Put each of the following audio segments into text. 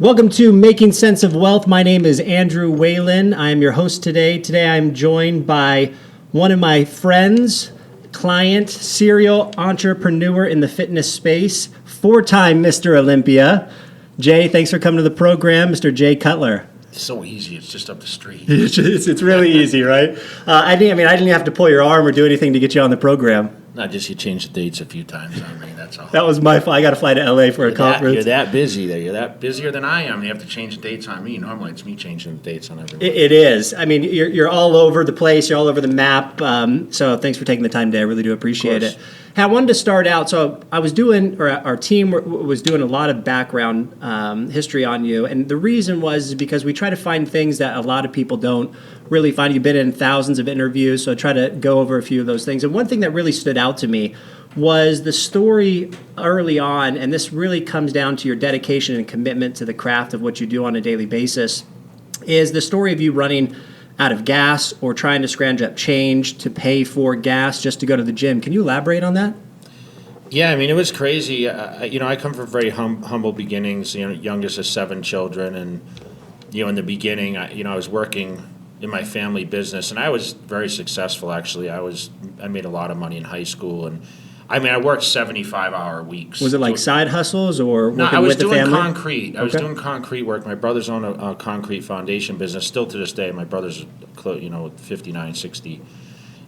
Welcome to Making Sense of Wealth. My name is Andrew Whalen. I am your host today. Today I'm joined by one of my friends, client, serial entrepreneur in the fitness space, four-time Mr. Olympia. Jay, thanks for coming to the program, Mr. Jay Cutler. It's so easy. It's just up the street. It's really easy, right? I didn't have to pull your arm or do anything to get you on the program. Not just you changed the dates a few times on me, that's all. That was my fault. I got to fly to LA for a conference. You're that busy there. You're that busier than I am. You have to change the dates on me. Normally it's me changing the dates on everyone. It is. I mean, you're all over the place. You're all over the map. So thanks for taking the time today. I really do appreciate it. Hey, I wanted to start out. So I was doing, or our team was doing a lot of background history on you. And the reason was because we try to find things that a lot of people don't really find. You've been in thousands of interviews, so I try to go over a few of those things. And one thing that really stood out to me was the story early on, and this really comes down to your dedication and commitment to the craft of what you do on a daily basis, is the story of you running out of gas or trying to scrounge up change to pay for gas just to go to the gym. Can you elaborate on that? Yeah, I mean, it was crazy. I come from very humble beginnings, youngest of 7 children. And, in the beginning, I was working in my family business, and I was very successful, actually. I made a lot of money in high school, and I worked 75-hour weeks. Was it like side hustles or working with the family? No, I was doing concrete. I was doing concrete work. My brothers own a concrete foundation business. Still to this day, my brothers are 59, 60,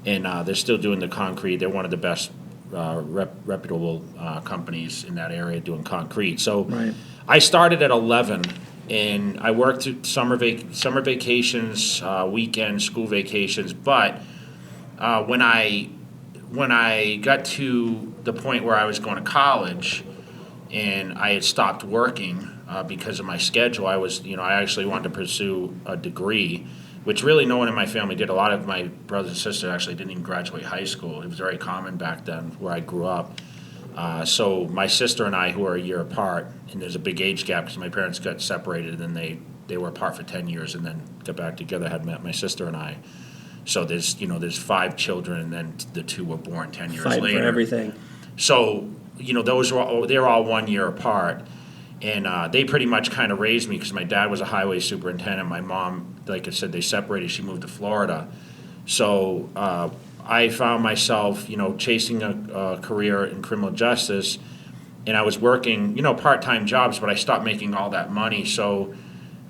and they're still doing the concrete. They're one of the best reputable companies in that area doing concrete. So right. I started at 11, and I worked through summer vacations, weekends, school vacations. But when I got to the point where I was going to college and I had stopped working because of my schedule, I actually wanted to pursue a degree, which really no one in my family did. A lot of my brothers and sisters actually didn't even graduate high school. It was very common back then where I grew up. So my sister and I, who are a year apart, and there's a big age gap because my parents got separated and then they were apart for 10 years and then got back together, had met my sister and I. So there's 5 children, and then the 2 were born 10 years later. Fight for everything. So they were all 1 year apart, and they pretty much kind of raised me because my dad was a highway superintendent. My mom, like I said, they separated. She moved to Florida. So I found myself, chasing a career in criminal justice, and I was working, part-time jobs, but I stopped making all that money. So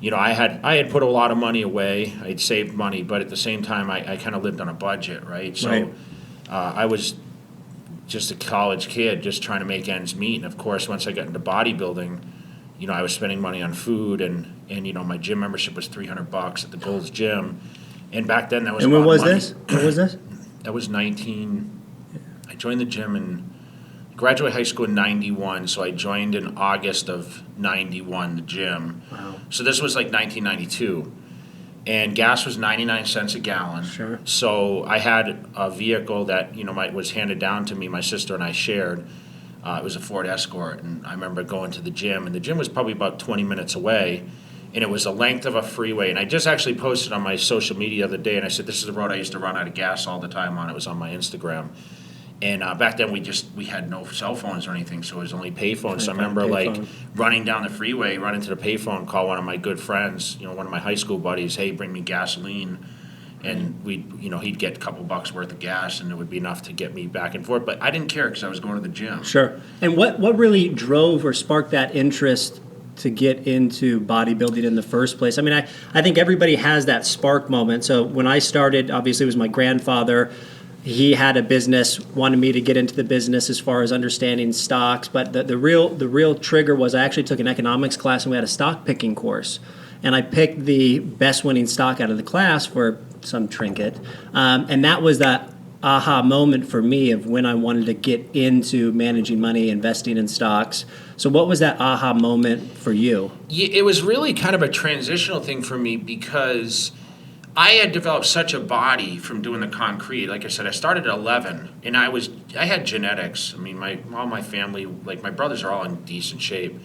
I had put a lot of money away. I had saved money, but at the same time, I kind of lived on a budget, right? So right. I was just a college kid just trying to make ends meet. And, of course, once I got into bodybuilding, I was spending money on food, and my gym membership was $300 at the Gold's Gym. And back then, that was a lot of money. When was this? That was 19. I joined the gym and graduated high school in 91, so I joined in August of 91 the gym. Wow. So this was like 1992. And gas was 99 cents a gallon. Sure. So I had a vehicle that, was handed down to me, my sister and I shared. It was a Ford Escort, and I remember going to the gym, and the gym was probably about 20 minutes away, and it was the length of a freeway. And I just actually posted on my social media the other day, and I said, this is the road I used to run out of gas all the time on. It was on my Instagram. And back then we had no cell phones or anything, so it was only payphones. So I remember running down the freeway, running to the payphone, call one of my good friends, one of my high school buddies, hey, bring me gasoline. And he'd get a couple bucks worth of gas, and it would be enough to get me back and forth. But I didn't care because I was going to the gym. Sure. And what really drove or sparked that interest to get into bodybuilding in the first place? I mean, I think everybody has that spark moment. So when I started, obviously it was my grandfather. He had a business, wanted me to get into the business as far as understanding stocks. But the real trigger was I actually took an economics class, and we had a stock picking course. And I picked the best winning stock out of the class for some trinket. And that was that aha moment for me of when I wanted to get into managing money, investing in stocks. So what was that aha moment for you? Yeah, it was really kind of a transitional thing for me because I had developed such a body from doing the concrete. Like I said, I started at 11, and I had genetics. I mean, all my family, like my brothers are all in decent shape,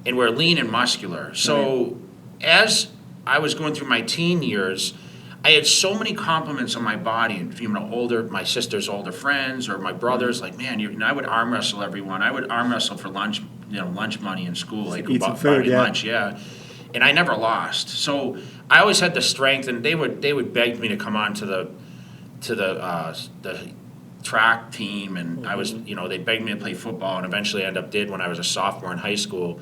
and we're lean and muscular. So as I was going through my teen years, I had so many compliments on my body, my sister's older friends or my brothers, like, man, I would arm wrestle everyone. I would arm wrestle for lunch lunch money in school. Like Eat some buy food, me yeah. lunch, yeah. And I never lost. So I always had the strength, and they would beg me to come on to the track team, and I was, they begged me to play football, and eventually I did when I was a sophomore in high school.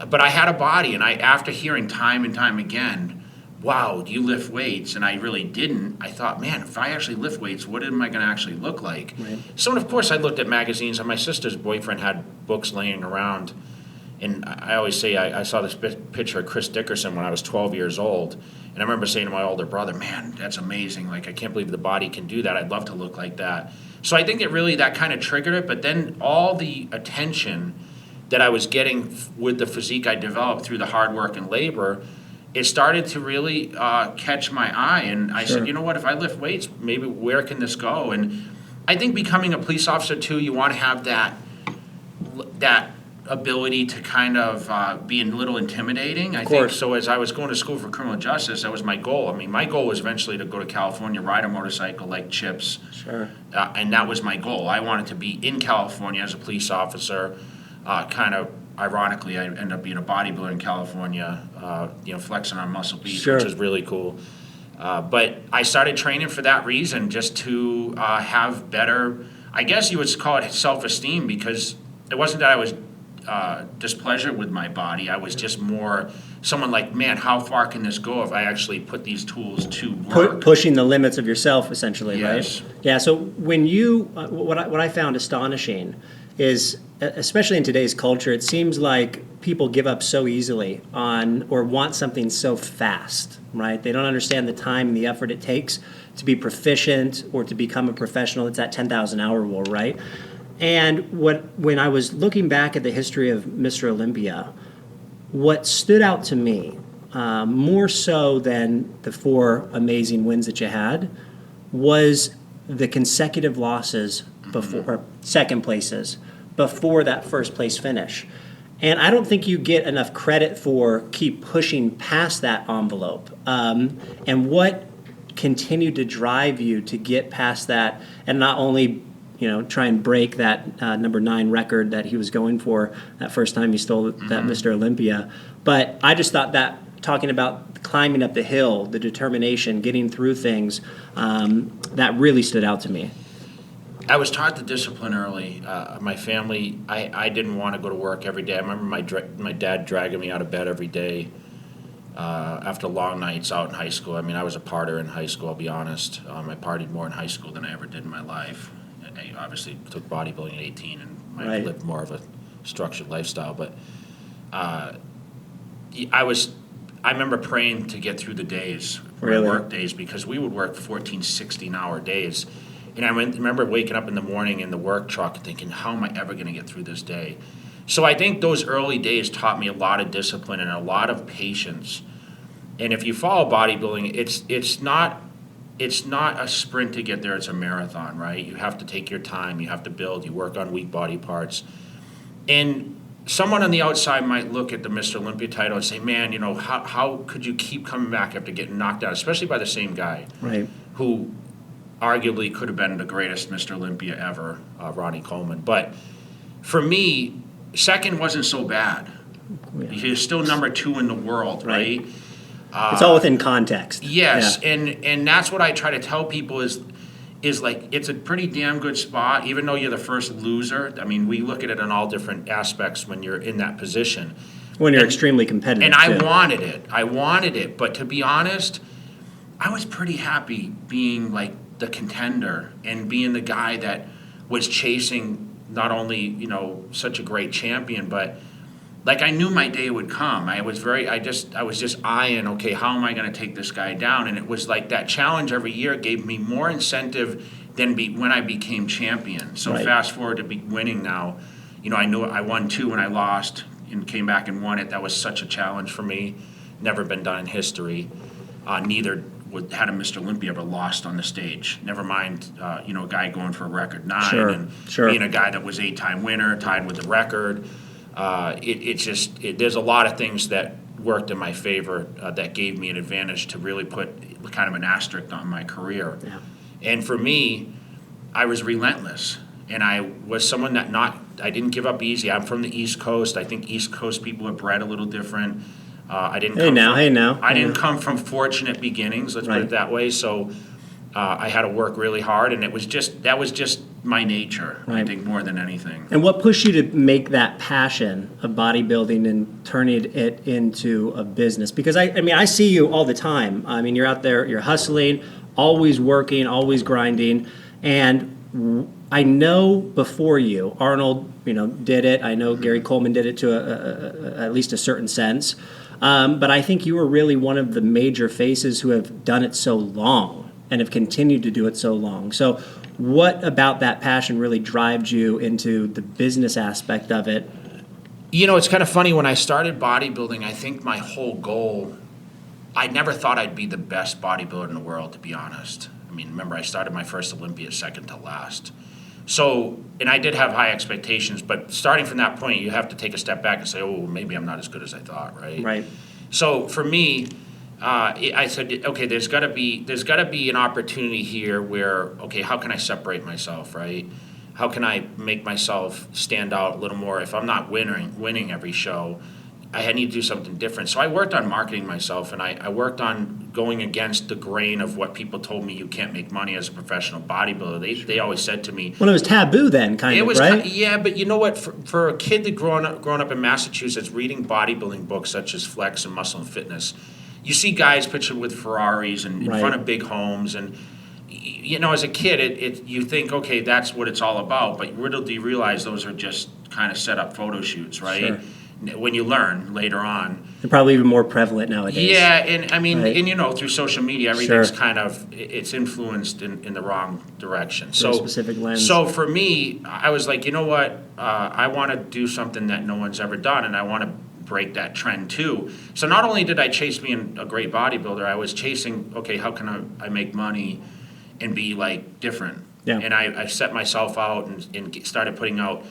But I had a body, and after hearing time and time again, wow, do you lift weights? And I really didn't. I thought, man, if I actually lift weights, what am I going to actually look like? Right. So, and of course, I looked at magazines, and my sister's boyfriend had books laying around. And I always say I saw this picture of Chris Dickerson when I was 12 years old. And I remember saying to my older brother, man, that's amazing. Like, I can't believe the body can do that. I'd love to look like that. So I think that kind of triggered it. But then all the attention that I was getting with the physique I developed through the hard work and labor, it started to really catch my eye. And I said, you know what, if I lift weights, maybe where can this go? And I think becoming a police officer, too, you want to have that ability to kind of be a little intimidating. I think so. As I was going to school for criminal justice, that was my goal. I mean, my goal was eventually to go to California, ride a motorcycle like Chips. Sure. And that was my goal. I wanted to be in California as a police officer. Kind of ironically, I ended up being a bodybuilder in California, flexing on Muscle Beach, which is really cool. But I started training for that reason, just to have better, I guess you would call it self-esteem, because it wasn't that I was displeasure with my body. I was just more someone like, man, how far can this go if I actually put these tools to work? Pushing the limits of yourself, essentially, yes. right? Yeah, so when you, what I found astonishing is, especially in today's culture, it seems like people give up so easily on, or want something so fast, right? They don't understand the time and the effort it takes to be proficient or to become a professional. It's that 10,000 hour rule, right? And when I was looking back at the history of Mr. Olympia, what stood out to me, more so than the 4 amazing wins that you had, was the consecutive losses before, or second places, before that first place finish. And I don't think you get enough credit for keep pushing past that envelope. And what continued to drive you to get past that, and not only try and break that number 9 record that he was going for that first time he stole that Mr. Olympia. But I just thought that, talking about climbing up the hill, the determination, getting through things, that really stood out to me. I was taught the discipline early. My family, I didn't want to go to work every day. I remember my dad dragging me out of bed every day after long nights out in high school. I mean, I was a partier in high school, I'll be honest. I partied more in high school than I ever did in my life. I obviously took bodybuilding at 18 and I lived more of a structured lifestyle. But I remember praying to get through the days, my work days, because we would work 14, 16-hour days. And I remember waking up in the morning in the work truck thinking, how am I ever going to get through this day? So I think those early days taught me a lot of discipline and a lot of patience. And if you follow bodybuilding, it's not a sprint to get there, it's a marathon, right? You have to take your time, you have to build, you work on weak body parts. And someone on the outside might look at the Mr. Olympia title and say, man, how could you keep coming back after getting knocked out, especially by the same guy, right, who arguably could have been the greatest Mr. Olympia ever, Ronnie Coleman. But for me, second wasn't so bad. Yeah. He was still number 2 in the world, right? It's all within context. Yes, yeah. And that's what I try to tell people is like, it's a pretty damn good spot, even though you're the first loser. I mean, we look at it in all different aspects when you're in that position. When you're extremely competitive. And I wanted it. But to be honest, I was pretty happy being like the contender and being the guy that was chasing not only, such a great champion, but like I knew my day would come. I was just eyeing, okay, how am I going to take this guy down? And it was like that challenge every year gave me more incentive than when I became champion. So fast forward to be winning now, I knew I won 2 when I lost and came back and won it. That was such a challenge for me. Never been done in history. Neither had a Mr. Olympia ever lost on the stage. Never mind, a guy going for a record 9 being a guy that was 8-time winner, tied with the record. There's a lot of things that worked in my favor that gave me an advantage to really put kind of an asterisk on my career. Yeah. And for me, I was relentless, and I was someone that I didn't give up easy. I'm from the East Coast. I think East Coast people are bred a little different. I didn't. I didn't come from fortunate beginnings. Let's put it that way. So I had to work really hard, and that was just my nature. I think more than anything. And what pushed you to make that passion of bodybuilding and turning it into a business? Because I see you all the time. I mean, you're out there, you're hustling, always working, always grinding, and I know before you, Arnold, did it. I know Gary Coleman did it to at least a certain sense. But I think you were really one of the major faces who have done it so long and have continued to do it so long. So what about that passion really drives you into the business aspect of it? It's kind of funny. When I started bodybuilding, I think my whole goal, I never thought I'd be the best bodybuilder in the world, to be honest. I mean, remember, I started my first Olympia second to last. So, and I did have high expectations, but starting from that point, you have to take a step back and say, oh, maybe I'm not as good as I thought, right? Right. So for me, I said, okay, there's got to be an opportunity here where, okay, how can I separate myself, right? How can I make myself stand out a little more? If I'm not winning every show, I need to do something different. So I worked on marketing myself, and I worked on going against the grain of what people told me you can't make money as a professional bodybuilder. They always said to me, well, it was taboo then, right? Yeah, but you know what? For a kid that grown up in Massachusetts, reading bodybuilding books such as Flex and Muscle and Fitness, you see guys pictured with Ferraris and in front of big homes, and as a kid, you think, okay, that's what it's all about. But little do you realize those are just kind of set up photo shoots, right? Sure. When you learn later on. They're probably even more prevalent nowadays. Yeah, and I mean, and through social media, everything's kind of, it's influenced in the wrong direction. So specific lens. So for me, I was like, you know what? I want to do something that no one's ever done, and I want to break that trend too. So not only did I chase being a great bodybuilder, I was chasing, okay, how can I make money and be like different? Yeah. And I set myself out and started putting out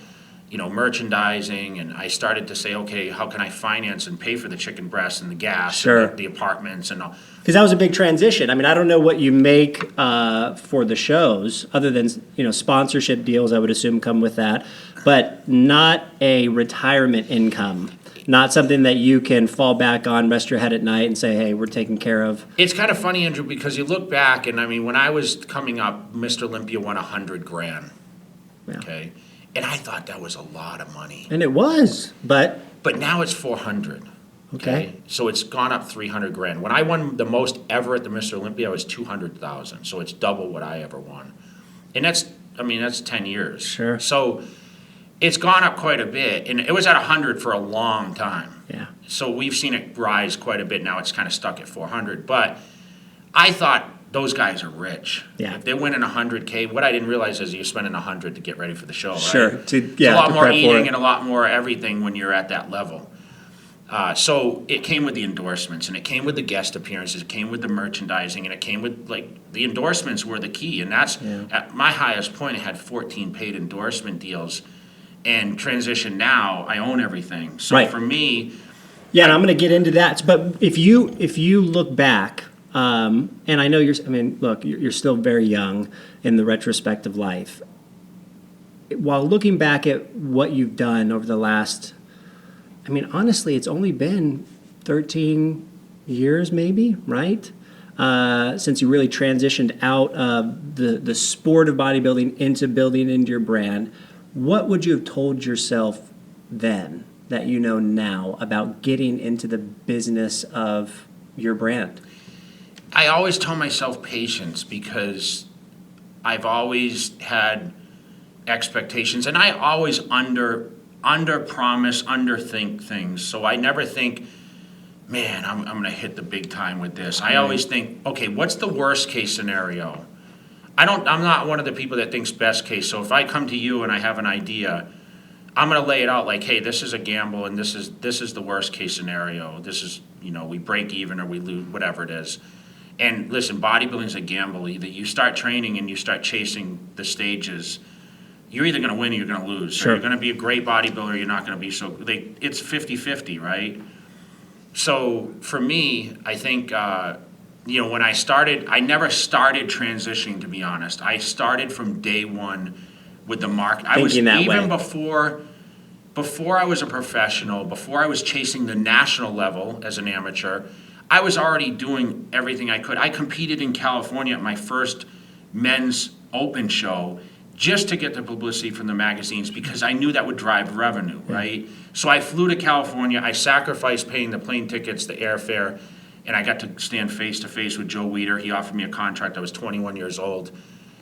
merchandising, and I started to say, okay, how can I finance and pay for the chicken breasts and the gas and the apartments and all? Because that was a big transition. I mean, I don't know what you make for the shows, other than sponsorship deals. I would assume come with that, but not a retirement income. Not something that you can fall back on, rest your head at night, and say, hey, we're taken care of. It's kind of funny, Andrew, because you look back, and I mean, when I was coming up, Mr. Olympia won $100,000. Yeah. Okay. And I thought that was a lot of money. And it was, but now it's $400,000. Okay. So it's gone up $300,000. When I won the most ever at the Mr. Olympia, I was $200,000. So it's double what I ever won. And that's 10 years. Sure. So it's gone up quite a bit, and it was at 100 for a long time. Yeah. So we've seen it rise quite a bit. Now it's kind of stuck at 400. But I thought those guys are rich. Yeah. If they're winning $100K, what I didn't realize is you're spending $100 to get ready for the show, right? Sure. It's a lot more eating and a lot more everything when you're at that level. So it came with the endorsements, and it came with the guest appearances, it came with the merchandising, and it came with, the endorsements were the key. And that's, at my highest point, I had 14 paid endorsement deals. And transition now, I own everything. So for me... Yeah, and I'm going to get into that. But if you look back, and I know you're still very young in the retrospect of life. While looking back at what you've done over the last... honestly, it's only been 13 years maybe, right? Since you really transitioned out of the sport of bodybuilding into building into your brand. What would you have told yourself then that you know now about getting into the business of your brand? I always tell myself patience, because I've always had expectations, and I always under promise, underthink things. So I never think, man, I'm going to hit the big time with this. I always think, okay, what's the worst case scenario? I'm not one of the people that thinks best case. So if I come to you and I have an idea, I'm going to lay it out like, hey, this is a gamble, and this is the worst case scenario. This is, we break even or we lose, whatever it is. And listen, bodybuilding is a gamble. Either you start training and you start chasing the stages, you're either going to win or you're going to lose. Sure. So you're going to be a great bodybuilder, or you're not going to be. So it's 50-50, right? So for me, I think, when I started, I never started transitioning, to be honest. I started from day one with the market. I was Thinking that even way. before I was a professional, before I was chasing the national level as an amateur, I was already doing everything I could. I competed in California at my first men's open show just to get the publicity from the magazines because I knew that would drive revenue, right? So I flew to California. I sacrificed paying the plane tickets, the airfare, and I got to stand face to face with Joe Weider. He offered me a contract. I was 21 years old.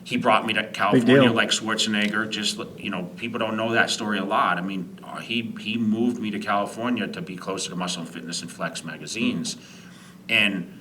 He brought me to California like Schwarzenegger. Just, you know, people don't know that story a lot. I mean, he moved me to California to be closer to Muscle and Fitness and Flex magazines. And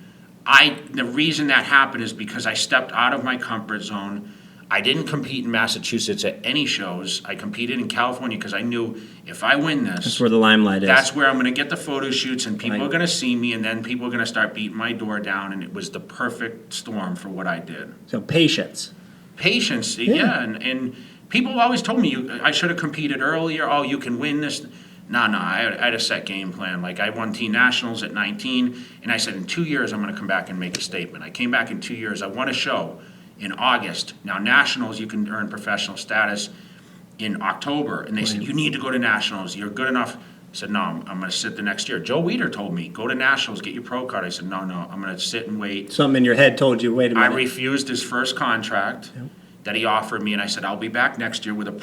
the reason that happened is because I stepped out of my comfort zone. I didn't compete in Massachusetts at any shows. I competed in California because I knew if I win this, That's where the limelight is. that's where I'm going to get the photo shoots and people are going to see me, and then people are going to start beating my door down, and it was the perfect storm for what I did. So patience. Patience, yeah, and people always told me I should have competed earlier. Oh, you can win this. No, I had a set game plan. Like, I won Teen Nationals at 19, and I said in 2 years I'm going to come back and make a statement. I came back in 2 years. I won a show in August. Now, Nationals, you can earn professional status in October. And they said, you need to go to Nationals. You're good enough. I said, no, I'm going to sit the next year. Joe Weider told me, go to Nationals, get your pro card. I said, no, I'm going to sit and wait. Something in your head told you, wait a minute. I refused his first contract that he offered me, and I said, I'll be back next year with a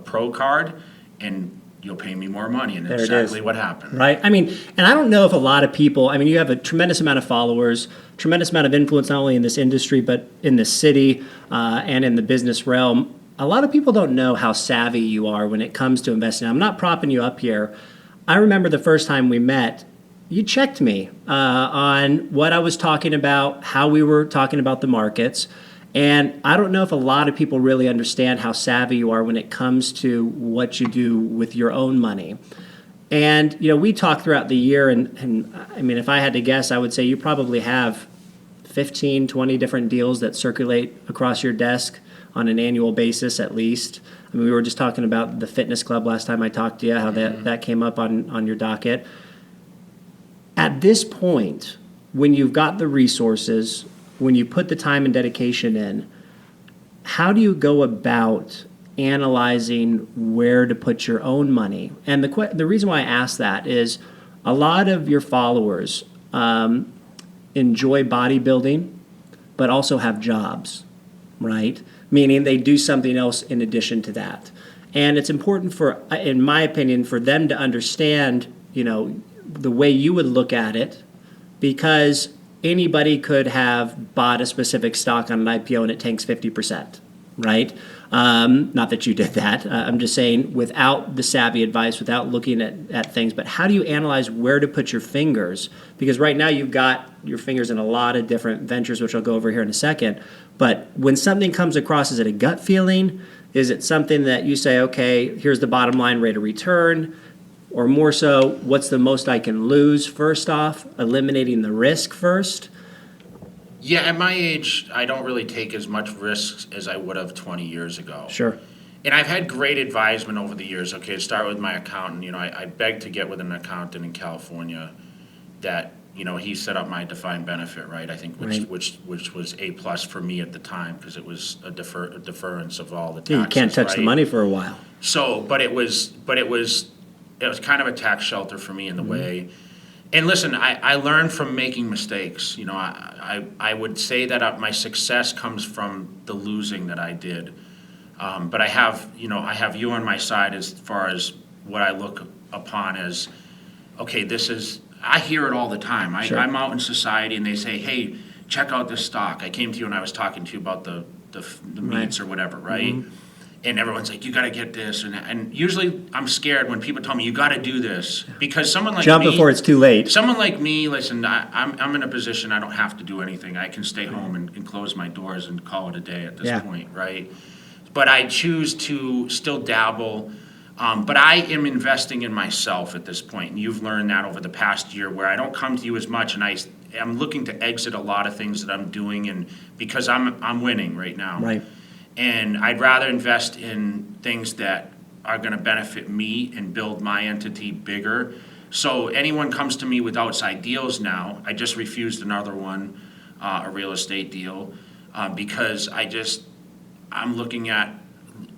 pro card, and you'll pay me more money. And that's exactly what happened. Right. I mean, and I don't know if a lot of people, I mean, you have a tremendous amount of followers, tremendous amount of influence, not only in this industry, but in this city and in the business realm. A lot of people don't know how savvy you are when it comes to investing. I'm not propping you up here. I remember the first time we met, you checked me on what I was talking about, how we were talking about the markets. And I don't know if a lot of people really understand how savvy you are when it comes to what you do with your own money. And, you know, we talked throughout the year, and I mean, if I had to guess, I would say you probably have 15, 20 different deals that circulate across your desk on an annual basis at least. I mean, we were just talking about the fitness club last time I talked to you, how that came up on your docket. At this point, when you've got the resources, when you put the time and dedication in, how do you go about analyzing where to put your own money? And the reason why I ask that is a lot of your followers enjoy bodybuilding, but also have jobs, right? Meaning they do something else in addition to that. And it's important for, in my opinion, for them to understand, you know, the way you would look at it, because anybody could have bought a specific stock on an IPO and it tanks 50%, right? Not that you did that. I'm just saying without the savvy advice, without looking at things, but how do you analyze where to put your fingers? Because right now you've got your fingers in a lot of different ventures, which I'll go over here in a second. But when something comes across, is it a gut feeling? Is it something that you say, okay, here's the bottom line rate of return? Or more so, what's the most I can lose first off, eliminating the risk first? Yeah, at my age, I don't really take as much risks as I would have 20 years ago. Sure. And I've had great advisement over the years. Okay, to start with my accountant. You know, I begged to get with an accountant in California that, you know, he set up my defined benefit, right? I think which was A+ for me at the time because it was a deference of all the taxes. Yeah, you can't touch the money for a while. So, but it was kind of a tax shelter for me in the way. And listen, I learned from making mistakes. You know, I would say that my success comes from the losing that I did. But I have you on my side as far as what I look upon as, okay, I hear it all the time. Sure. I'm out in society and they say, hey, check out this stock. I came to you and I was talking to you about the meats or whatever, right? Mm-hmm. And everyone's like, you got to get this. And usually I'm scared when people tell me, you got to do this. Because someone like Jump me. before it's too late. Someone like me, listen, I'm in a position I don't have to do anything. I can stay home and close my doors and call it a day at this point, right? But I choose to still dabble. But I am investing in myself at this point. And you've learned that over the past year where I don't come to you as much. And I'm looking to exit a lot of things that I'm doing and because I'm winning right now. Right. And I'd rather invest in things that are going to benefit me and build my entity bigger. So anyone comes to me with outside deals now, I just refused another one, a real estate deal, because I'm looking at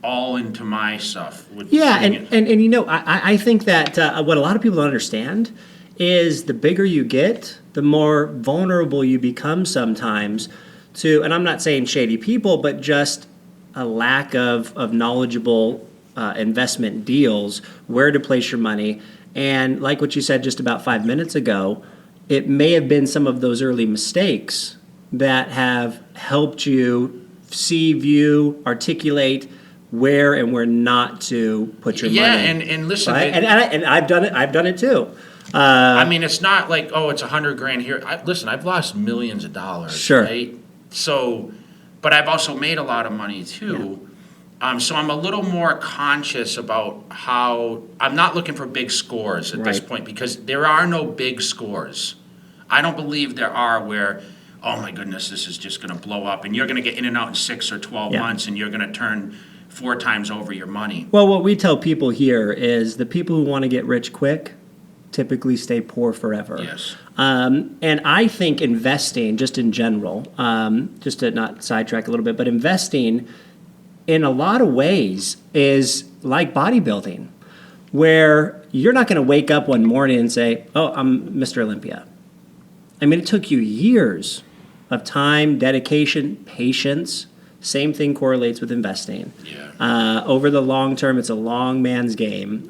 all into my stuff. Yeah, and you know, I think that what a lot of people don't understand is the bigger you get, the more vulnerable you become sometimes to, and I'm not saying shady people, but just a lack of knowledgeable investment deals, where to place your money. And like what you said just about 5 minutes ago, it may have been some of those early mistakes that have helped you see, view, articulate where and where not to put your money. Yeah, and listen, right? And I've done it. I've done it too. I mean, it's not like, oh, it's $100,000 here. Listen, I've lost millions of dollars. Sure. Right? So, but I've also made a lot of money too. Yeah. So I'm a little more conscious about how I'm not looking for big scores at this point, because there are no big scores. I don't believe there are where, oh my goodness, this is just going to blow up and you're going to get in and out in 6 or 12 months and you're going to turn 4 times over your money. Well, what we tell people here is the people who want to get rich quick typically stay poor forever. Yes. And I think investing, just in general, just to not sidetrack a little bit, but investing in a lot of ways is like bodybuilding, where you're not going to wake up one morning and say, oh, I'm Mr. Olympia. I mean, it took you years of time, dedication, patience. Same thing correlates with investing. Yeah. Over the long term, it's a long man's game.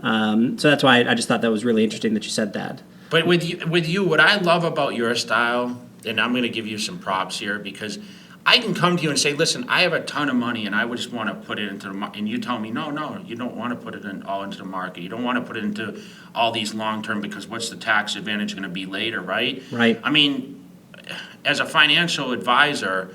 So that's why I just thought that was really interesting that you said that. But with you, what I love about your style, and I'm going to give you some props here, because I can come to you and say, listen, I have a ton of money and I would just want to put it into the market. And you tell me, no, you don't want to put it all into the market. You don't want to put it into all these long-term, because what's the tax advantage going to be later, right? Right. I mean, as a financial advisor,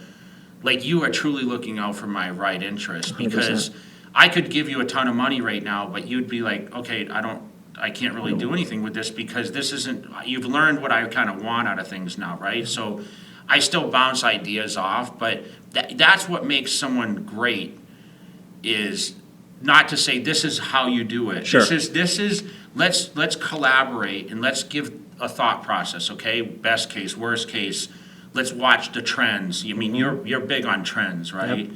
like, you are truly looking out for my right interest, because 100%. I could give you a ton of money right now, but you'd be like, okay, I can't really do anything with this, because this isn't, you've learned what I kind of want out of things now, right? So I still bounce ideas off, but that's what makes someone great, is not to say this is how you do it. Sure. This is let's collaborate and let's give a thought process, okay? Best case, worst case. Let's watch the trends. I mean, you're big on trends, right? Yep.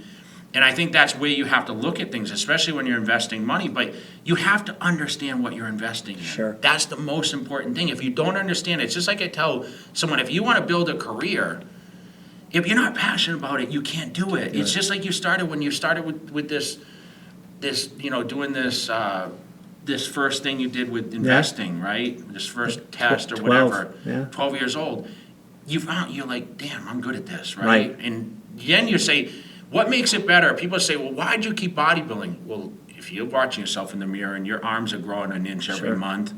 And I think that's where you have to look at things, especially when you're investing money. But you have to understand what you're investing in. Sure. That's the most important thing. If you don't understand it, it's just like I tell someone, if you want to build a career, if you're not passionate about it, you can't do it. It's just like when you started with this doing this first thing you did with investing, right? This first test or 12, whatever, 12 years old. You're like, damn, I'm good at this, right? And then you say, what makes it better? People say, well, why'd you keep bodybuilding? Well, if you're watching yourself in the mirror and your arms are growing an inch every month,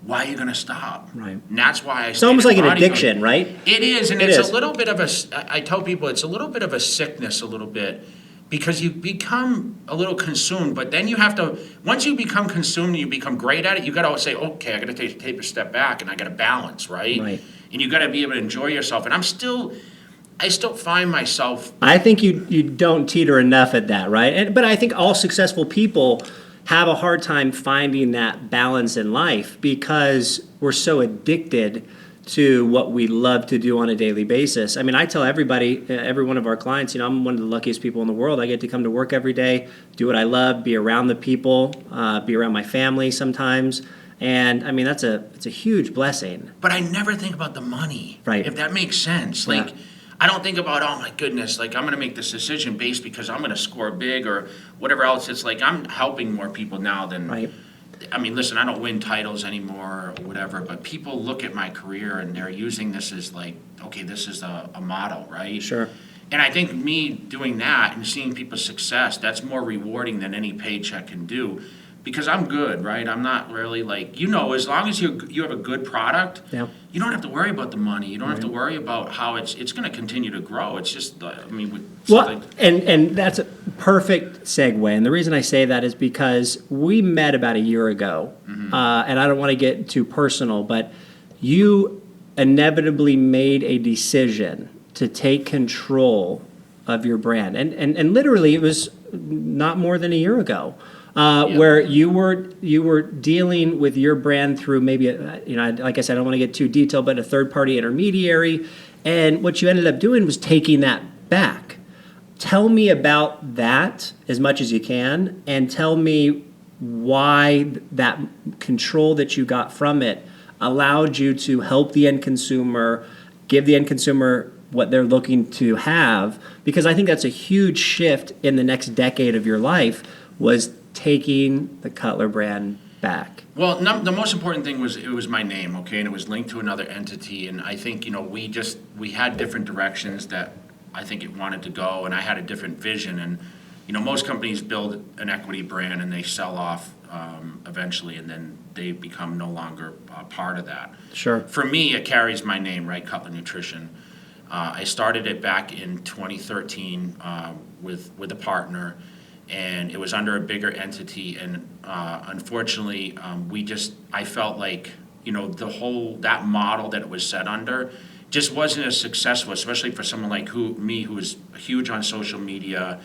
why are you going to stop? Right. And that's why it's almost like an addiction, right? It is, and it's a little bit of I tell people it's a little bit of a sickness, a little bit, because you become a little consumed, but then you have to, once you become consumed and you become great at it, you got to say, okay, I got to take a step back and I got to balance, right? And you got to be able to enjoy yourself. And I still find myself. I think you don't teeter enough at that, right? But I think all successful people have a hard time finding that balance in life, because we're so addicted to what we love to do on a daily basis. I mean, I tell everybody, every one of our clients, I'm one of the luckiest people in the world. I get to come to work every day, do what I love, be around the people, be around my family sometimes. And I mean, it's a huge blessing. But I never think about the money, right? If that makes sense. Like, I don't think about, oh my goodness, like, I'm going to make this decision based because I'm going to score big or whatever else. It's like, I'm helping more people now than, I mean, listen, I don't win titles anymore or whatever, but people look at my career and they're using this as like, okay, this is a model, right? Sure. And I think me doing that and seeing people's success, that's more rewarding than any paycheck can do. Because I'm good, right? I'm not really like, as long as you have a good product, you don't have to worry about the money. You don't have to worry about how it's going to continue to grow. It's just, and that's a perfect segue. And the reason I say that is because we met about a year ago, and I don't want to get too personal, but you inevitably made a decision to take control of your brand. And literally, it was not more than a year ago. Where you were dealing with your brand through maybe, like I said, I don't want to get too detailed, but a third-party intermediary. And what you ended up doing was taking that back tell me about that as much as you can, and tell me why that control that you got from it allowed you to help the end consumer, give the end consumer what they're looking to have, because I think that's a huge shift in the next decade of your life, was taking the Cutler brand back. Well, the most important thing was it was my name, okay, and it was linked to another entity, and I think, we had different directions that I think it wanted to go, and I had a different vision, and, most companies build an equity brand and they sell off eventually, and then they become no longer part of that. Sure. For me, it carries my name, right, Cutler Nutrition. I started it back in 2013 with a partner, and it was under a bigger entity, and unfortunately, I felt like, that model that it was set under just wasn't as successful, especially for someone like me, who is huge on social media,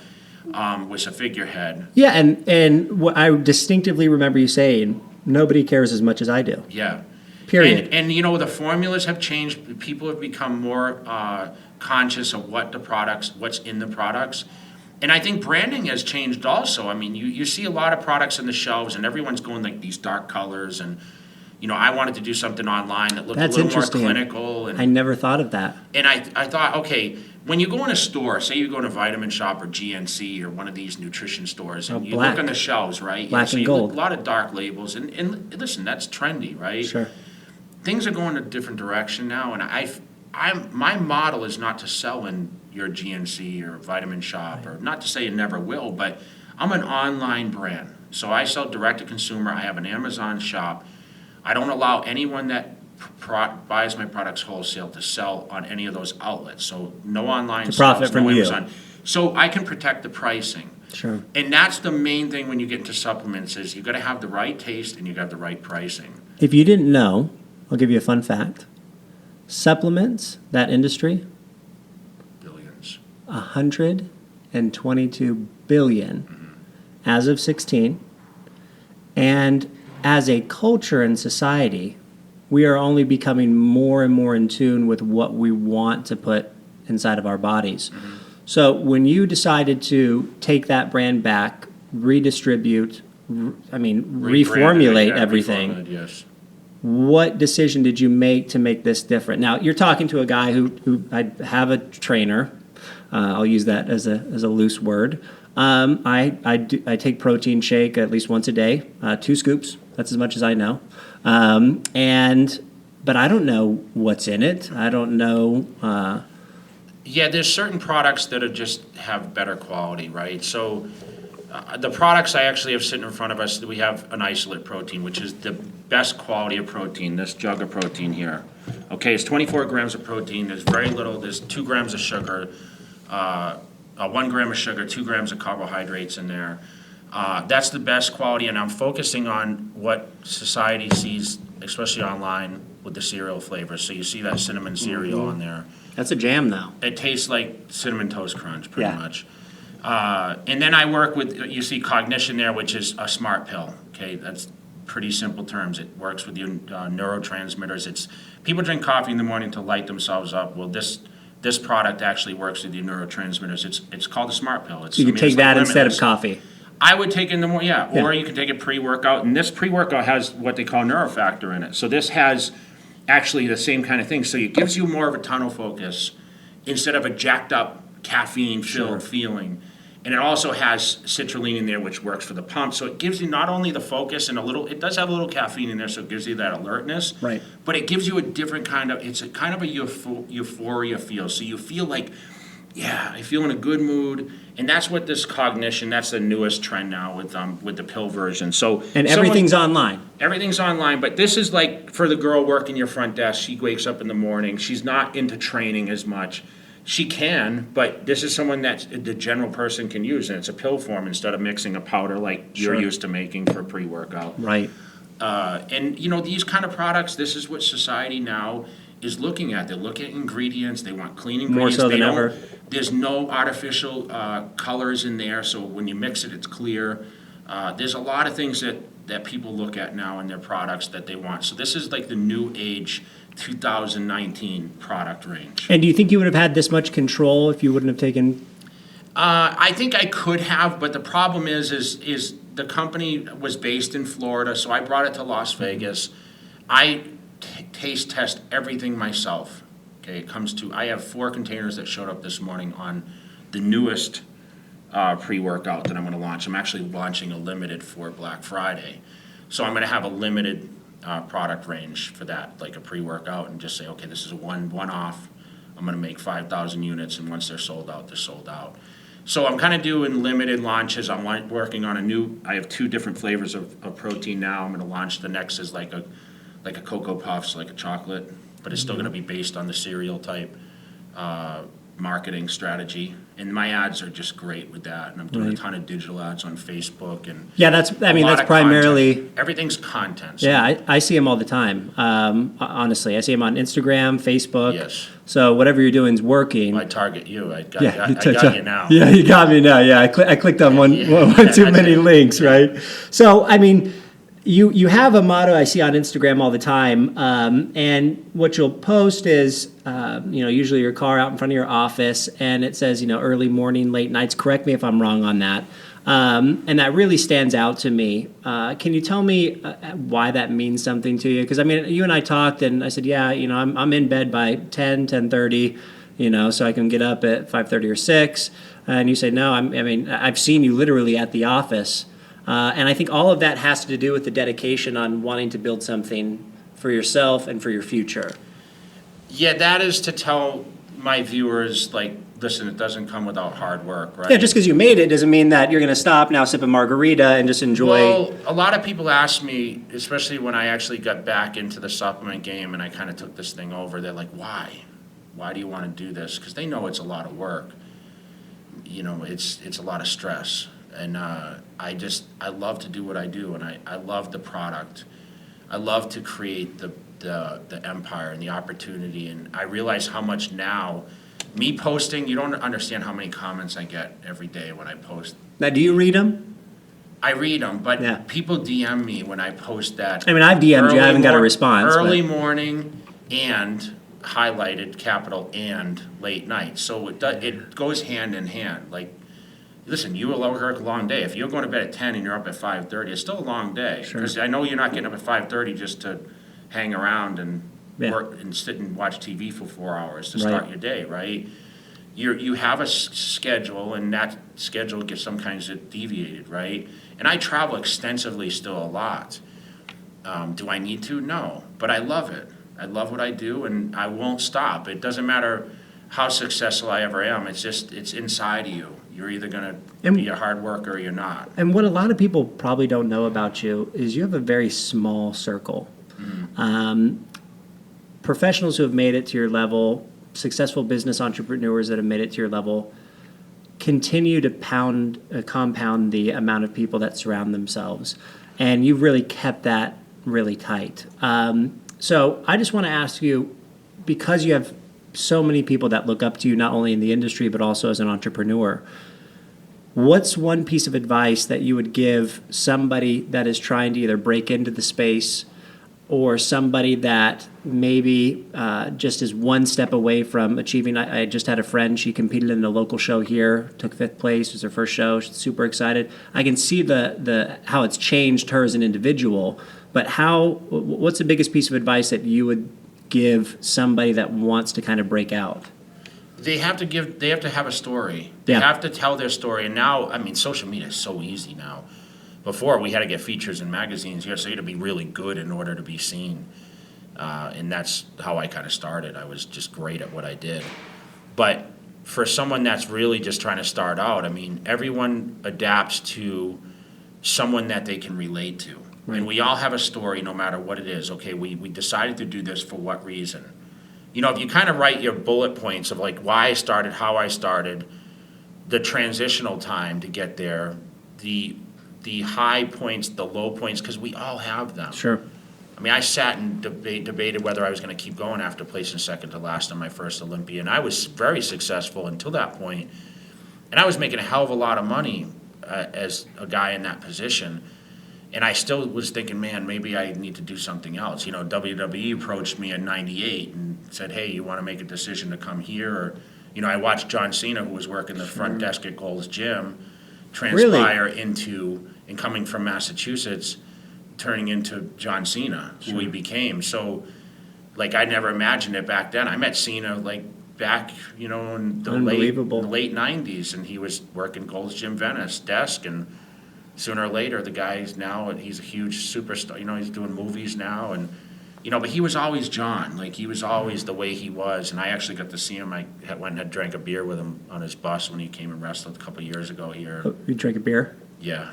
was a figurehead. Yeah, and what I distinctively remember you saying, nobody cares as much as I do. Yeah. Period. And the formulas have changed. People have become more conscious of what's in the products. And I think branding has changed also. I mean, you see a lot of products in the shelves, and everyone's going like these dark colors. And, I wanted to do something online that looked a little more clinical. And I never thought of that. And I thought, okay, when you go in a store, say you go to Vitamin Shop or GNC or one of these nutrition stores, and you look on the shelves, right? Black and gold. A lot of dark labels. And listen, that's trendy, right? Sure. Things are going a different direction now, and my model is not to sell in your GNC or Vitamin Shop, or not to say it never will, but I'm an online brand. So I sell direct to consumer. I have an Amazon shop. I don't allow anyone that buys my products wholesale to sell on any of those outlets. So no online to profit sales, from no you. Amazon. So I can protect the pricing. Sure. And that's the main thing when you get into supplements, is you got to have the right taste and you got the right pricing. If you didn't know, I'll give you a fun fact. Supplements, that industry, Billions. 122 billion as of 16. And as a culture and society, we are only becoming more and more in tune with what we want to put inside of our bodies. So when you decided to take that brand back, redistribute, reformulate everything, Yes. what decision did you make to make this different? Now, you're talking to a guy who I have a trainer. I'll use that as a loose word. I take protein shake at least once a day, 2 scoops. That's as much as I know. But I don't know what's in it. I don't know. Yeah, there's certain products that just have better quality, right? So the products I actually have sitting in front of us, we have an isolate protein, which is the best quality of protein, this jug of protein here. Okay, it's 24 grams of protein. There's very little. There's 2 grams of sugar, 1 gram of sugar, 2 grams of carbohydrates in there. That's the best quality, and I'm focusing on what society sees, especially online, with the cereal flavors. So you see that cinnamon cereal on there. That's a jam, though. It tastes like Cinnamon Toast Crunch, pretty much. And then I work with, you see Cognition there, which is a smart pill. Okay, that's pretty simple terms. It works with your neurotransmitters. People drink coffee in the morning to light themselves up. Well, this product actually works with your neurotransmitters. It's called a smart pill. You can take that instead of coffee. I would take it in the morning, or you can take it pre-workout. And this pre-workout has what they call neurofactor in it. So this has actually the same kind of thing. So it gives you more of a tunnel focus instead of a jacked up caffeine-filled feeling. And it also has citrulline in there, which works for the pump. So it gives you not only the focus and it does have a little caffeine in there, so it gives you that alertness. Right. But it gives you a different it's a kind of a euphoria feel. So you feel like, I feel in a good mood. And that's what this Cognition, that's the newest trend now with the pill version. So everything's online. Everything's online, but this is like for the girl working your front desk. She wakes up in the morning. She's not into training as much. She can, but this is someone that the general person can use, and it's a pill form instead of mixing a powder like you're used to making for pre-workout. Right. And these kind of products, this is what society now is looking at. They look at ingredients. They want clean ingredients. More so than ever. There's no artificial colors in there, so when you mix it, it's clear. There's a lot of things that people look at now in their products that they want. So this is like the new age 2019 product range. And do you think you would have had this much control if you wouldn't have taken I think I could have, but the problem is the company was based in Florida, so I brought it to Las Vegas. I taste test everything myself. Okay, I have 4 containers that showed up this morning on the newest pre-workout that I'm going to launch. I'm actually launching a limited for Black Friday. So I'm going to have a limited product range for that, like a pre-workout, and just say, okay, this is a one-off. I'm going to make 5,000 units, and once they're sold out, they're sold out. So I'm kind of doing limited launches. I'm working on I have 2 different flavors of protein now. I'm going to launch the next is like a Cocoa Puffs, like a chocolate, but it's still going to be based on the cereal type marketing strategy. And my ads are just great with that. And I'm doing a ton of digital ads on Facebook and that's primarily content. Everything's content. So. Yeah, I see them all the time. Honestly, I see them on Instagram, Facebook. Yes. So whatever you're doing is working. Well, I target you. I got you now. Yeah, you got me now. Yeah, I clicked on one too many links, right? So I mean, you have a motto I see on Instagram all the time, and what you'll post is usually your car out in front of your office, and it says early morning, late nights. Correct me if I'm wrong on that. And that really stands out to me. Can you tell me why that means something to you? Because I mean, you and I talked, and I said, yeah, I'm in bed by 10:30, so I can get up at 5:30 or 6. And you say, no, I've seen you literally at the office. And I think all of that has to do with the dedication on wanting to build something for yourself and for your future. Yeah, that is to tell my viewers, like, listen, it doesn't come without hard work, right? Yeah, just because you made it doesn't mean that you're going to stop now, sip a margarita, and just enjoy. Well, a lot of people ask me, especially when I actually got back into the supplement game and I kind of took this thing over, they're like, why? Why do you want to do this? Because they know it's a lot of work. It's a lot of stress. And I love to do what I do, and I love the product. I love to create the empire and the opportunity, and I realize how much now, me posting, you don't understand how many comments I get every day when I post. Now, do you read them? I read them, but people DM me when I post that. I mean, I've DM'd you, I haven't got a response. Early morning and highlighted, capital, and late night. So it goes hand in hand. Like, listen, you will work a long day. If you're going to bed at 10 and you're up at 5:30, it's still a long day. Sure. Because I know you're not getting up at 5:30 just to hang around and work and sit and watch TV for 4 hours to start your day, right? You have a schedule, and that schedule gets sometimes deviated, right? And I travel extensively still a lot. Do I need to? No. But I love it. I love what I do, and I won't stop. It doesn't matter how successful I ever am. It's inside of you. You're either going to be a hard worker or you're not. And what a lot of people probably don't know about you is you have a very small circle. Mm-hmm. Professionals who have made it to your level, successful business entrepreneurs that have made it to your level, continue to compound the amount of people that surround themselves. And you've really kept that really tight. So I just want to ask you, because you have so many people that look up to you, not only in the industry, but also as an entrepreneur, what's one piece of advice that you would give somebody that is trying to either break into the space or somebody that maybe just is one step away from achieving? I just had a friend, she competed in a local show here, took 5th place, it was her first show, she's super excited. I can see the how it's changed her as an individual, but what's the biggest piece of advice that you would give somebody that wants to kind of break out? They have to have a story. They have to tell their story. And now, I mean, social media is so easy now. Before, we had to get features in magazines. You had to be really good in order to be seen. And that's how I kind of started. I was just great at what I did. But for someone that's really just trying to start out, I mean, everyone adapts to someone that they can relate to. Right. And we all have a story no matter what it is. Okay, we decided to do this for what reason? If you kind of write your bullet points of like why I started, how I started, the transitional time to get there, the high points, the low points, because we all have them. Sure. I mean, I sat and debated whether I was going to keep going after placing second to last on my first Olympia, and I was very successful until that point. And I was making a hell of a lot of money as a guy in that position. And I still was thinking, man, maybe I need to do something else. WWE approached me in '98 and said, hey, you want to make a decision to come here? Or, I watched John Cena, who was working the front desk at Gold's Gym, transpire into, and coming from Massachusetts, turning into John Cena, who he became. So, like, I never imagined it back then. I met Cena, like, back, in the late 90s, and he was working Gold's Gym Venice desk, and sooner or later, the guy's now, he's a huge superstar. He's doing movies now, and, but he was always John. Like, he was always the way he was, and I actually got to see him. I went and had drank a beer with him on his bus when he came and wrestled a couple of years ago here. Oh, you drank a beer? Yeah.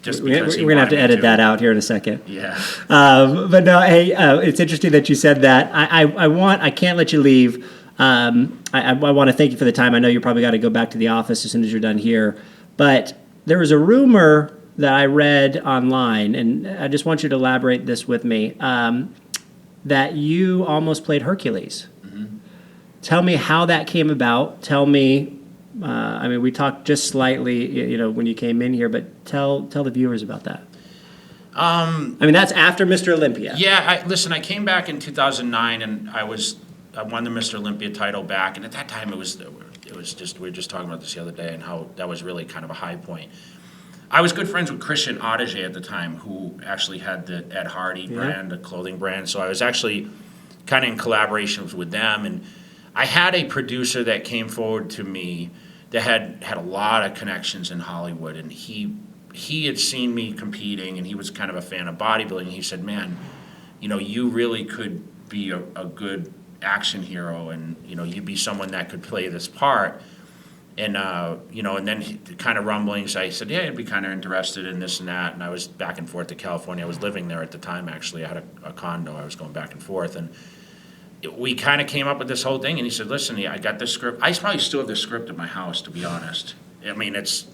We're going to have to edit that out here in a second. Yeah. But no, hey, it's interesting that you said that. I can't let you leave. I want to thank you for the time. I know you probably got to go back to the office as soon as you're done here. But there was a rumor that I read online, and I just want you to elaborate this with me, that you almost played Hercules. Mm-hmm. Tell me how that came about. Tell me, we talked just slightly, when you came in here, but tell the viewers about that. That's after Mr. Olympia. Yeah, listen, I came back in 2009, and I won the Mr. Olympia title back, and at that time it was just, we were just talking about this the other day, and how that was really kind of a high point. I was good friends with Christian Audigier at the time, who actually had the Ed Hardy brand, a clothing brand. So I was actually kind of in collaborations with them. And I had a producer that came forward to me that had a lot of connections in Hollywood. And he had seen me competing, and he was kind of a fan of bodybuilding. And he said, man, you really could be a good action hero, and, you'd be someone that could play this part. And, and then kind of rumblings, I said, yeah, I'd be kind of interested in this and that. And I was back and forth to California. I was living there at the time, actually. I had a condo. I was going back and forth. And we kind of came up with this whole thing. And he said, listen, I got this script. I probably still have the script at my house, to be honest. It's...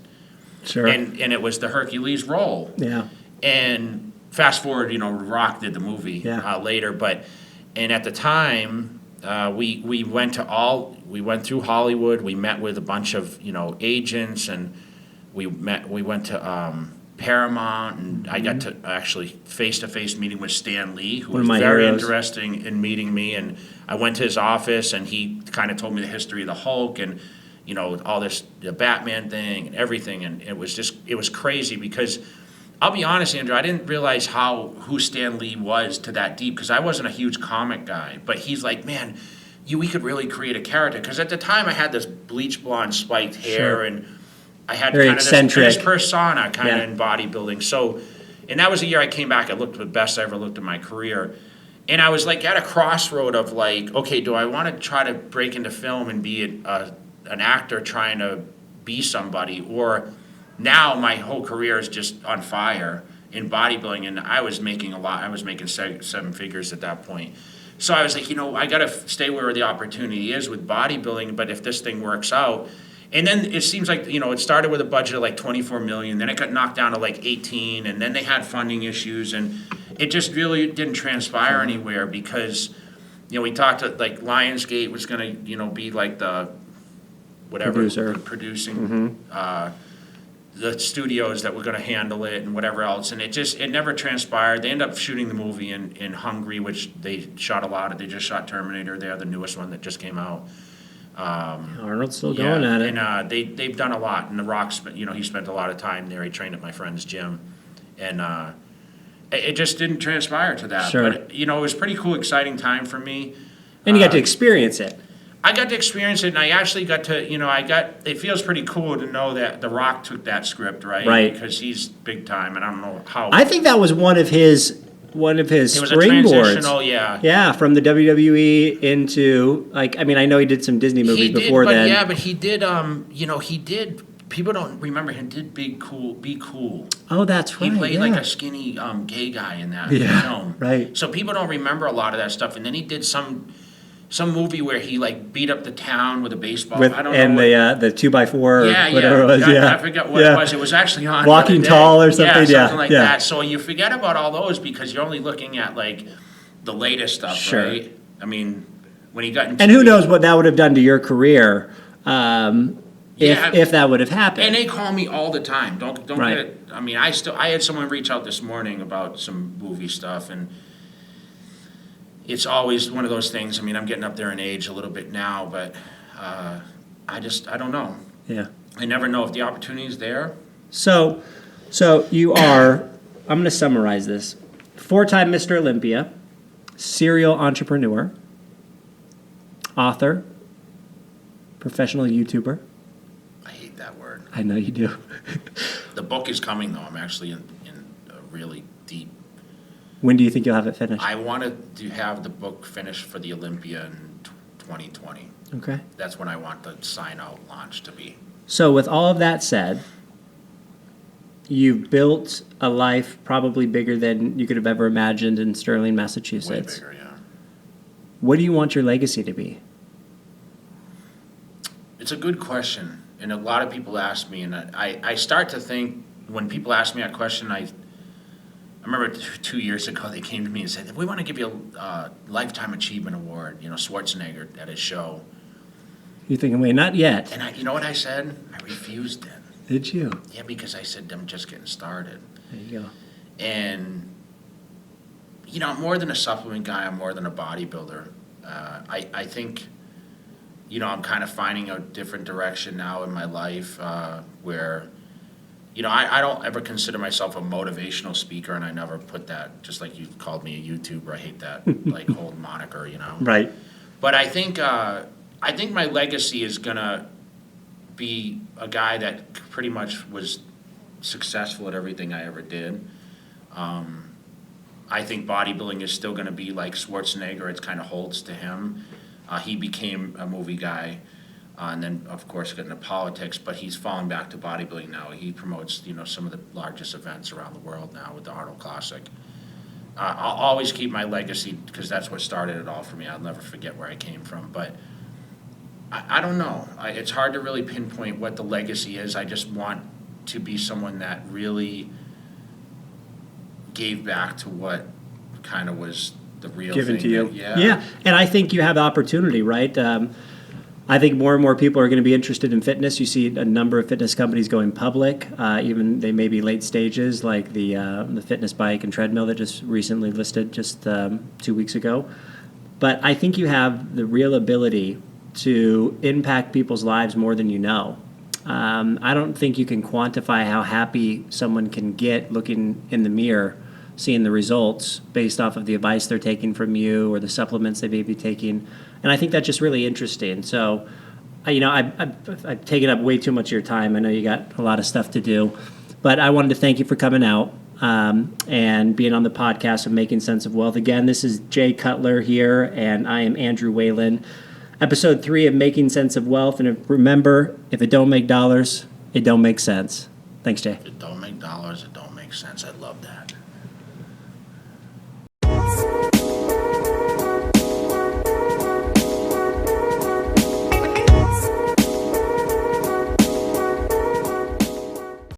Sure. And it was the Hercules role. Yeah. And fast forward, Rock did the movie later. And at the time... We went through Hollywood. We met with a bunch of agents, and we went to Paramount, and I got to actually face-to-face meeting with Stan Lee, who was very interesting in meeting me. And I went to his office, and he kind of told me the history of the Hulk, and all this, the Batman thing and everything. And it was crazy, because I'll be honest, Andrew, I didn't realize who Stan Lee was to that deep, because I wasn't a huge comic guy. But he's like, man, we could really create a character. Because at the time I had this bleach blonde spiked hair, and I had very kind eccentric. Of this persona kind of in bodybuilding. So, and that was the year I came back. I looked the best I ever looked in my career. And I was like at a crossroad of like, okay, do I want to try to break into film and be an actor trying to be somebody, or... Now my whole career is just on fire in bodybuilding, and I was making a lot. I was making seven figures at that point. So I was like, I got to stay where the opportunity is with bodybuilding, but if this thing works out. And then it seems like, it started with a budget of like 24 million, then it got knocked down to like 18, and then they had funding issues, and it just really didn't transpire anywhere, because, we talked to, like, Lionsgate was going to, be like the whatever, producing, the studios that were going to handle it and whatever else, and it never transpired. They ended up shooting the movie in Hungary, which they shot a lot of. They just shot Terminator there, the newest one that just came out. Arnold's still going at it. And they've done a lot. And The Rock, he spent a lot of time there. He trained at my friend's gym, and it just didn't transpire to that. Sure. But it was a pretty cool, exciting time for me. And you got to experience it. I got to experience it, and I actually got to, it feels pretty cool to know that The Rock took that script, right? Right. Because he's big time, and I don't know how. I think that was one of his springboards. It was a transitional, yeah. Yeah, from the WWE into, I know he did some Disney movies before then. Yeah, but he did, he did, people don't remember him, did Be Cool. Oh, that's right. He played like a skinny gay guy in that film. Right. So people don't remember a lot of that stuff, and then he did some movie where he like beat up the town with a baseball. I don't know. And the 2x4 whatever it was. I forget what it was. It was actually on Walking Tall or something. Something like that. So you forget about all those because you're only looking at like the latest stuff, right? I mean, when he got into... And who knows what that would have done to your career if that would have happened. And they call me all the time. Don't right. get it. I mean, I had someone reach out this morning about some movie stuff, and it's always one of those things. I mean, I'm getting up there in age a little bit now, but I don't know. Yeah. I never know if the opportunity is there. So you are, I'm going to summarize this, 4-time Mr. Olympia, serial entrepreneur, author, professional YouTuber. I hate that word. I know you do. The book is coming, though. I'm actually in a really deep. When do you think you'll have it finished? I wanted to have the book finished for the Olympia in 2020. Okay. That's when I want the sign-out launch to be. So with all of that said, you've built a life probably bigger than you could have ever imagined in Sterling, Massachusetts. Way bigger, yeah. What do you want your legacy to be? It's a good question, and a lot of people ask me, and I start to think, when people ask me that question, I remember 2 years ago they came to me and said, we want to give you a Lifetime Achievement Award, Schwarzenegger at his show. You're thinking, wait, not yet. And you know what I said? I refused it. Did you? Yeah, because I said, I'm just getting started. There you go. And, I'm more than a supplement guy. I'm more than a bodybuilder. I think, I'm kind of finding a different direction now in my life where, I don't ever consider myself a motivational speaker, and I never put that, just like you called me a YouTuber. I hate that, like, whole moniker, Right. But I think my legacy is going to be a guy that pretty much was successful at everything I ever did. I think bodybuilding is still going to be like Schwarzenegger. It kind of holds to him. He became a movie guy, and then, of course, got into politics, but he's fallen back to bodybuilding now. He promotes, some of the largest events around the world now with the Arnold Classic. I'll always keep my legacy because that's what started it all for me. I'll never forget where I came from, but I don't know. It's hard to really pinpoint what the legacy is. I just want to be someone that really gave back to what kind of was the real Given thing. to you. Yeah. And I think you have the opportunity, right? I think more and more people are going to be interested in fitness. You see a number of fitness companies going public. Even they may be late stages, like the fitness bike and treadmill that just recently listed just 2 weeks ago. But I think you have the real ability to impact people's lives more than you know. I don't think you can quantify how happy someone can get looking in the mirror, seeing the results based off of the advice they're taking from you or the supplements they may be taking. And I think that's just really interesting. So, I've taken up way too much of your time. I know you got a lot of stuff to do. But I wanted to thank you for coming out and being on the podcast of Making Sense of Wealth. Again, this is Jay Cutler here, and I am Andrew Whalen. Episode 3 of Making Sense of Wealth. And remember, if it don't make dollars, it don't make sense. Thanks, Jay. If it don't make dollars, it don't make sense. I love that.